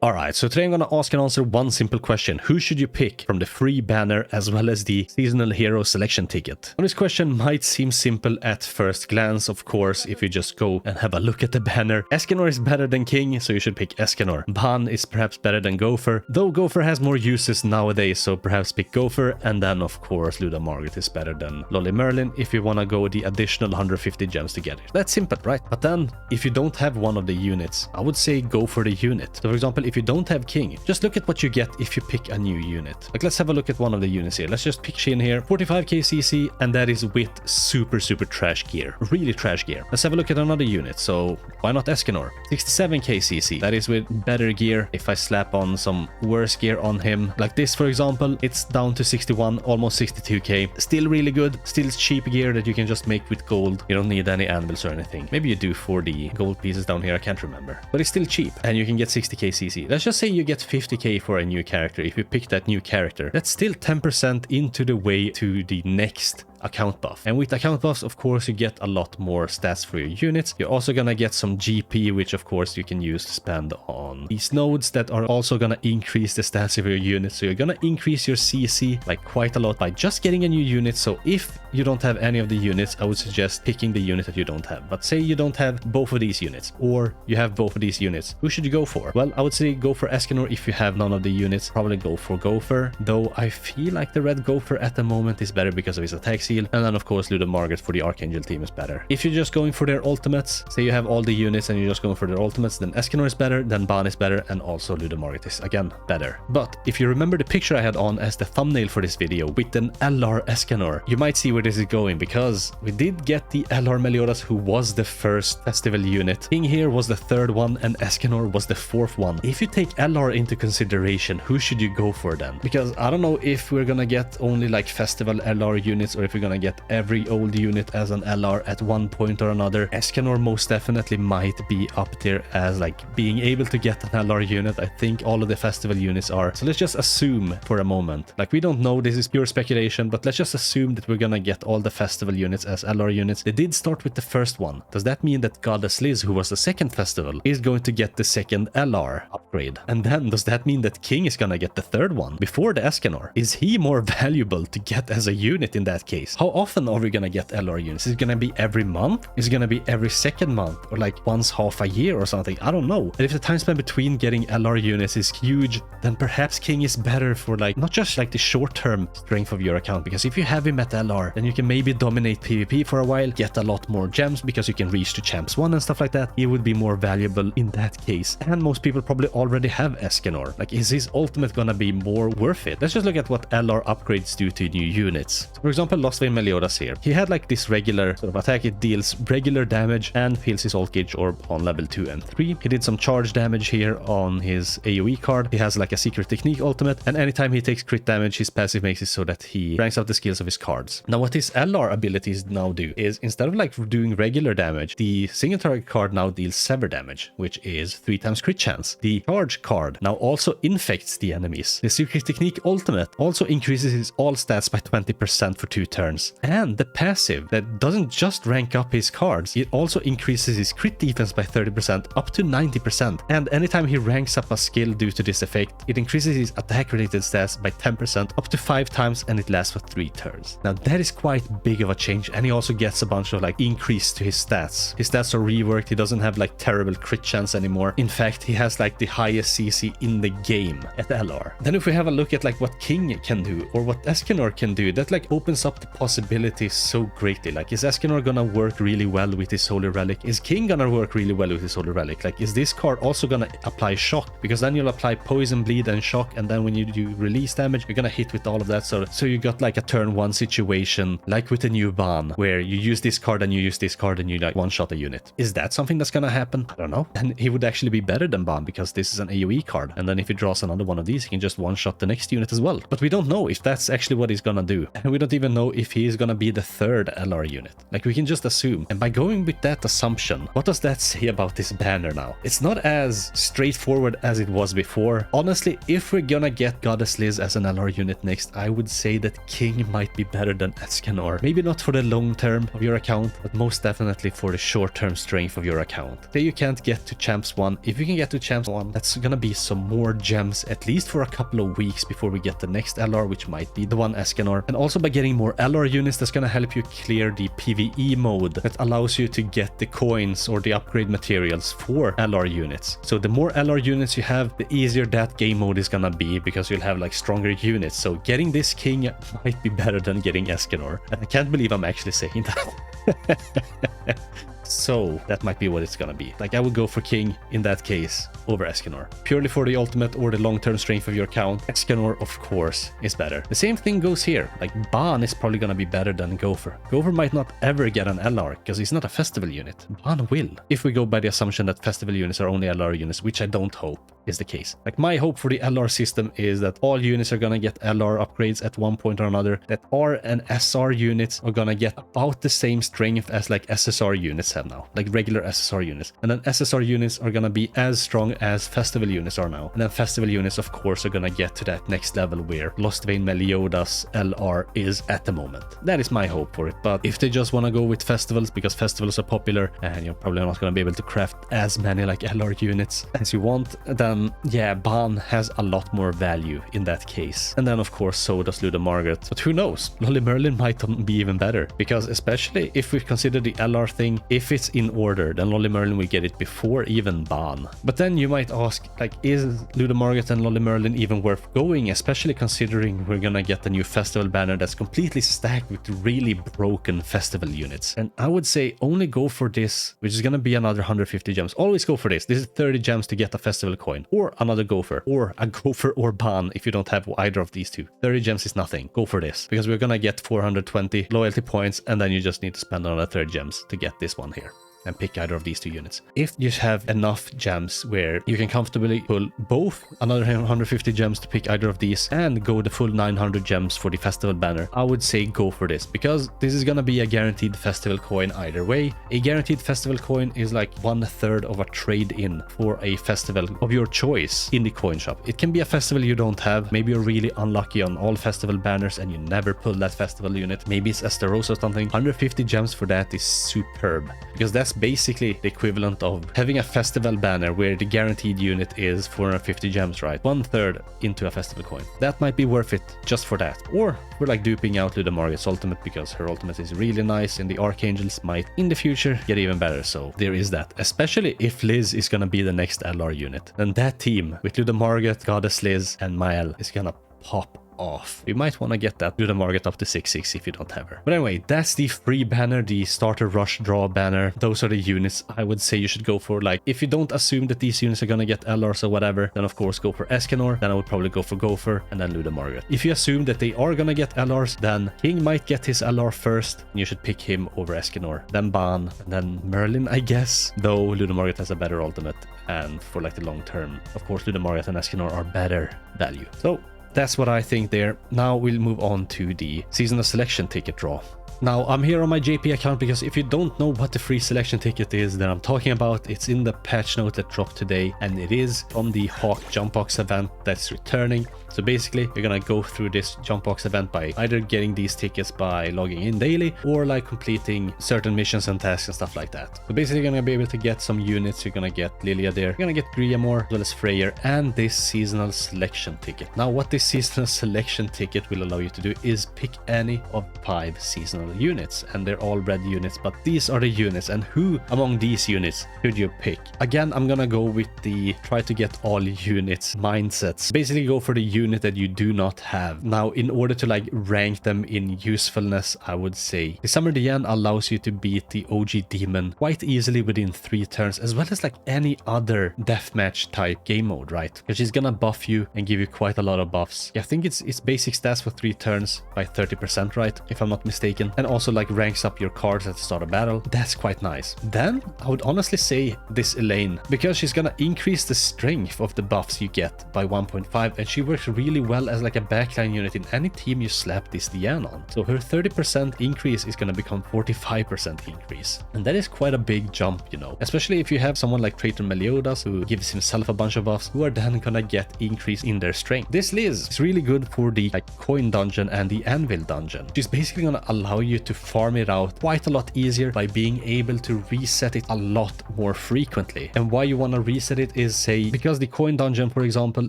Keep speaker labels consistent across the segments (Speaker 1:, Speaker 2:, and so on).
Speaker 1: Alright, so today I'm gonna ask and answer one simple question. Who should you pick from the free banner as well as the seasonal hero selection ticket? Now, this question might seem simple at first glance, of course, if you just go and have a look at the banner. Escanor is better than King, so you should pick Escanor. Ban is perhaps better than Gopher, though Gopher has more uses nowadays, so perhaps pick Gopher. And then, of course, Luda Margit is better than Loli Merlin if you wanna go the additional 150 gems to get it. That's simple, right? But then, if you don't have one of the units, I would say go for the unit. So for example, if you don't have King, just look at what you get if you pick a new unit. Like, let's have a look at one of the units here. Let's just pick Shin here. 45k CC, and that is with super trash gear. Really trash gear. Let's have a look at another unit. So why not Escanor? 67k CC. That is with better gear. If I slap on some worse gear on him, like this for example, it's down to 61, almost 62k. Still really good. Still cheap gear that you can just make with gold. You don't need any anvils or anything. Maybe you do for the gold pieces down here, I can't remember. But it's still cheap, and you can get 60k CC. Let's just say you get 50k for a new character. If you pick that new character, that's still 10% into the way to the next account buff. And with account buffs, of course, you get a lot more stats for your units. You're also gonna get some GP, which of course you can use to spend on these nodes that are also gonna increase the stats of your units. So you're gonna increase your CC like quite a lot by just getting a new unit. So if you don't have any of the units, I would suggest picking the unit that you don't have. But say you don't have both of these units, or you have both of these units, who should you go for? Well, I would say go for Escanor. If you have none of the units, probably go for Gopher, though I feel like the red Gopher at the moment is better because of his attack seal. And then of course Luda Margit for the Archangel team is better. If you're just going for their ultimates, say you have all the units and you're just going for their ultimates, then Escanor is better, then Ban is better, and also Luda Margit is again better. But if you remember the picture I had on as the thumbnail for this video with an LR Escanor, you might see where this is going, because we did get the LR Meliodas, who was the first festival unit. King here was the third one, and Escanor was the fourth one. If you take LR into consideration, who should you go for then? Because I don't know if we're gonna get only like festival LR units, or if we're gonna get every old unit as an LR at one point or another. Escanor most definitely might be up there as like being able to get an LR unit. I think all of the festival units are. So let's just assume for a moment, like we don't know, this is pure speculation, but let's just assume that we're gonna get all the festival units as LR units. They did start with the first one. Does that mean that Goddess Liz, who was the second festival, is going to get the second LR upgrade? And then does that mean that King is gonna get the third one before the Escanor? Is he more valuable to get as a unit in that case? How often are we gonna get LR units? Is it gonna be every month? Is it gonna be every second month, or like once half a year or something? I don't know. And if the time span between getting LR units is huge, then perhaps King is better for like not just like the short-term strength of your account, because if you have him at LR, then you can maybe dominate PvP for a while, get a lot more gems because you can reach to champs 1 and stuff like that. He would be more valuable in that case. And most people probably already have Escanor. Like, is his ultimate gonna be more worth it? Let's just look at what LR upgrades do to new units. So for example, Lost Vein Meliodas here. He had like this regular sort of attack. It deals regular damage and fills his ult gauge orb on level 2 and 3. He did some charge damage here on his AoE card. He has like a secret technique ultimate, and anytime he takes crit damage, his passive makes it so that he ranks up the skills of his cards. Now what his LR abilities now do is, instead of like doing regular damage, the single target card now deals sever damage, which is 3 times crit chance. The charge card now also infects the enemies. The secret technique ultimate also increases his all stats by 20% for 2 turns. And the passive that doesn't just rank up his cards, it also increases his crit defense by 30% up to 90%. And anytime he ranks up a skill due to this effect, it increases his attack related stats by 10% up to 5 times, and it lasts for 3 turns. Now that is quite big of a change, and he also gets a bunch of like increase to his stats. His stats are reworked. He doesn't have like terrible crit chance anymore. In fact, he has like the highest CC in the game at LR. Then if we have a look at like what King can do or what Escanor can do, that like opens up the possibilities so greatly. Like, is Escanor gonna work really well with his Holy Relic? Is King gonna work really well with his Holy Relic? Like, is this card also gonna apply shock? Because then you'll apply poison, bleed, and shock, and then when you do release damage, you're gonna hit with all of that. So you got like a turn 1 situation, like with the new Ban, where you use this card and you use this card and you like one-shot a unit. Is that something that's gonna happen? I don't know. And he would actually be better than Ban because this is an AoE card, and then if he draws another one of these, he can just one-shot the next unit as well. But we don't know if that's actually what he's gonna do. And we don't even know if if he is gonna be the third LR unit. Like, we can just assume. And by going with that assumption, what does that say about this banner now? It's not as straightforward as it was before. Honestly, if we're gonna get Goddess Liz as an LR unit next, I would say that King might be better than Escanor. Maybe not for the long term of your account, but most definitely for the short term strength of your account. Say you can't get to Champs 1. If you can get to Champs 1, that's gonna be some more gems, at least for a couple of weeks before we get the next LR, which might be the one Escanor. And also by getting more LR units, that's gonna help you clear the PvE mode that allows you to get the coins or the upgrade materials for LR units. So the more LR units you have, the easier that game mode is gonna be, because you'll have like stronger units. So getting this King might be better than getting Escanor. And I can't believe I'm actually saying that. So that might be what it's gonna be. Like, I would go for King in that case over Escanor. Purely for the ultimate or the long-term strength of your account, Escanor, of course, is better. The same thing goes here. Like, Ban is probably gonna be better than Gopher. Gopher might not ever get an LR because he's not a festival unit. Ban will. If we go by the assumption that festival units are only LR units, which I don't hope is the case. Like, my hope for the LR system is that all units are gonna get LR upgrades at one point or another, that R and SR units are gonna get about the same strength as like SSR units have now, like regular SSR units. And then SSR units are gonna be as strong as festival units are now. And then festival units, of course, are gonna get to that next level where Lost Vein Meliodas LR is at the moment. That is my hope for it. But if they just wanna go with festivals because festivals are popular and you're probably not gonna be able to craft as many like LR units as you want, then yeah, Ban has a lot more value in that case. And then of course so does Luda Margaret. But who knows? Lolly Merlin might be even better, because especially if we consider the LR thing, if it's in order, then Lolly Merlin will get it before even Ban. But then you might ask, like, is Luda Margaret and Lolly Merlin even worth going, especially considering we're gonna get a new festival banner that's completely stacked with really broken festival units? And I would say only go for this, which is gonna be another 150 gems. Always go for this. This is 30 gems to get a festival coin, or another Gopher, or a Gopher or Ban if you don't have either of these two. 30 gems is nothing. Go for this, because we're gonna get 420 loyalty points, and then you just need to spend another 30 gems to get this one here and pick either of these two units. If you have enough gems where you can comfortably pull both another 150 gems to pick either of these and go the full 900 gems for the festival banner, I would say go for this, because this is gonna be a guaranteed festival coin either way. A guaranteed festival coin is like 1/3 of a trade-in for a festival of your choice in the coin shop. It can be a festival you don't have. Maybe you're really unlucky on all festival banners and you never pull that festival unit. Maybe it's Esteros or something. 150 gems for that is superb, because that's basically the equivalent of having a festival banner where the guaranteed unit is 450 gems, right? 1/3 into a festival coin. That might be worth it just for that. Or we're like duping out Luda Margaret's ultimate, because her ultimate is really nice and the Archangels might in the future get even better. So there is that. Especially if Liz is gonna be the next LR unit. Then that team with Luda Margaret, Goddess Liz and Mael is gonna pop off. You might want to get that Luda Margaret up to 6/6 if you don't have her. But anyway, that's the free banner, the starter rush draw banner. Those are the units I would say you should go for. Like, if you don't assume that these units are gonna get LRs or whatever, then of course go for Escanor. Then I would probably go for Gopher and then Luda Margaret. If you assume that they are gonna get LRs, then King might get his LR first, and you should pick him over Escanor, then Ban, and then Merlin, I guess. Though Luda Margaret has a better ultimate, and for like the long term, of course Luda Margaret and Escanor are better value. So that's what I think there. Now we'll move on to the seasonal selection ticket draw. Now, I'm here on my JP account because if you don't know what the free selection ticket is that I'm talking about, it's in the patch note that dropped today, and it is from the Hawk Jump Box event that's returning. So basically, you're gonna go through this Jump Box event by either getting these tickets by logging in daily, or like completing certain missions and tasks and stuff like that. So basically, you're gonna be able to get some units. You're gonna get Lilia there, you're gonna get Griamore, as well as Freyr, and this seasonal selection ticket. Now, what this seasonal selection ticket will allow you to do is pick any of 5 seasonal units, and they're all red units, but these are the units, and who among these units should you pick? Again, I'm gonna go with the try to get all units mindsets. Basically go for the unit that you do not have. Now, in order to like rank them in usefulness, I would say the Summer Diane allows you to beat the OG Demon quite easily within 3 turns, as well as like any other deathmatch type game mode, right? Because she's gonna buff you and give you quite a lot of buff buffs. Yeah, I think it's basic stats for 3 turns by 30%, right? If I'm not mistaken. And also like ranks up your cards at the start of battle. That's quite nice. Then I would honestly say this Elaine, because she's gonna increase the strength of the buffs you get by 1.5, and she works really well as like a backline unit in any team you slap this Diane on. So her 30% increase is gonna become 45% increase. And that is quite a big jump, you know, especially if you have someone like Traitor Meliodas who gives himself a bunch of buffs who are then gonna get increase in their strength. This Liz is really good for the like coin dungeon and the anvil dungeon. She's basically gonna allow you to farm it out quite a lot easier by being able to reset it a lot more frequently. And why you want to reset it is, say, because the coin dungeon, for example,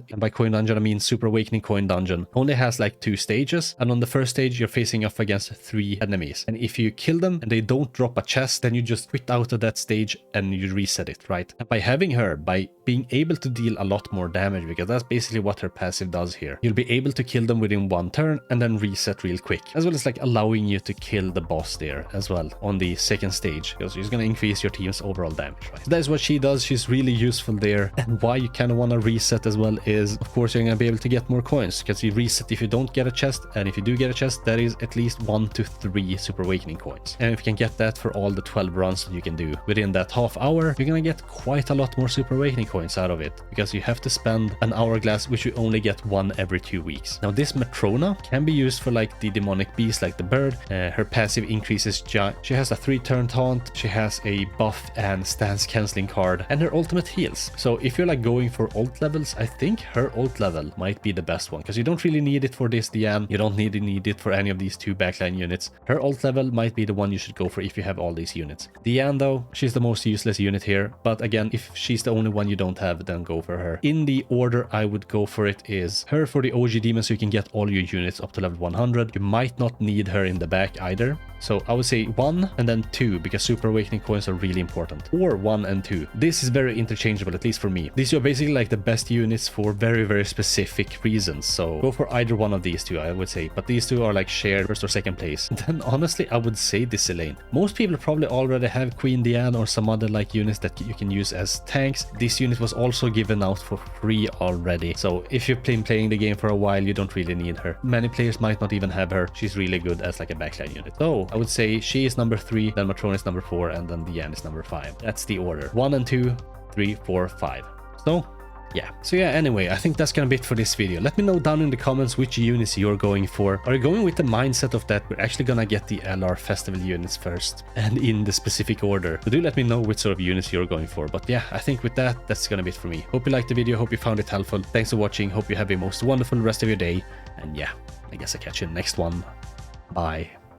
Speaker 1: and by coin dungeon I mean Super Awakening coin dungeon, only has like 2 stages, and on the first stage you're facing off against 3 enemies, and if you kill them and they don't drop a chest, then you just quit out of that stage and you reset it, right? And by having her, by being able to deal a lot more damage, because that's basically what her passive does here, you'll be able to kill them within 1 turn and then reset real quick, as well as like allowing you to kill the boss there as well on the second stage, because she's going to increase your team's overall damage, right? So that is what she does. She's really useful there. And why you kind of want to reset as well is, of course, you're going to be able to get more coins, because you reset if you don't get a chest, and if you do get a chest, that is at least 1 to 3 Super Awakening coins. And if you can get that for all the 12 runs that you can do within that half hour, you're going to get quite a lot more Super Awakening coins out of it, because you have to spend an hourglass, which you only get 1 every 2 weeks. Now this Matrona can be used for like the demonic beast, like the bird. Her passive increases she has a 3-turn taunt, she has a buff and stance cancelling card, and her ultimate heals. So if you're like going for ult levels, I think her ult level might be the best one, because you don't really need it for this Diane, you don't need it for any of these 2 backline units. Her ult level might be the one you should go for if you have all these units. Diane though, she's the most useless unit here, but again, if she's the only one you don't have, then go for her. In the order I would go for it is her for the OG demon, so you can get all your units up to level 100. You might not need her in the back either. So I would say 1 and then 2, because Super Awakening coins are really important. Or 1 and 2. This is very interchangeable, at least for me. These are basically like the best units for very, very specific reasons. So go for either one of these 2, I would say. But these 2 are like shared first or second place. Then honestly, I would say this Elaine. Most people probably already have Queen Diane or some other like units that you can use as tanks. This unit was also given out for free already. So if you've been playing the game for a while, you don't really need her. Many players might not even have her. She's really good as like a backline unit. So I would say she is number 3, then Matrona is number 4, and then Diane is number 5. That's the order. 1 and 2, 3, 4, 5. So yeah, anyway, I think that's gonna be it for this video. Let me know down in the comments which units you're going for. Are you going with the mindset of that we're actually gonna get the LR festival units first and in the specific order? So do let me know which sort of units you're going for. But yeah, I think with that, that's gonna be it for me. Hope you liked the video, hope you found it helpful. Thanks for watching, hope you have a most wonderful rest of your day, and yeah, I guess I'll catch you in the next one. Bye.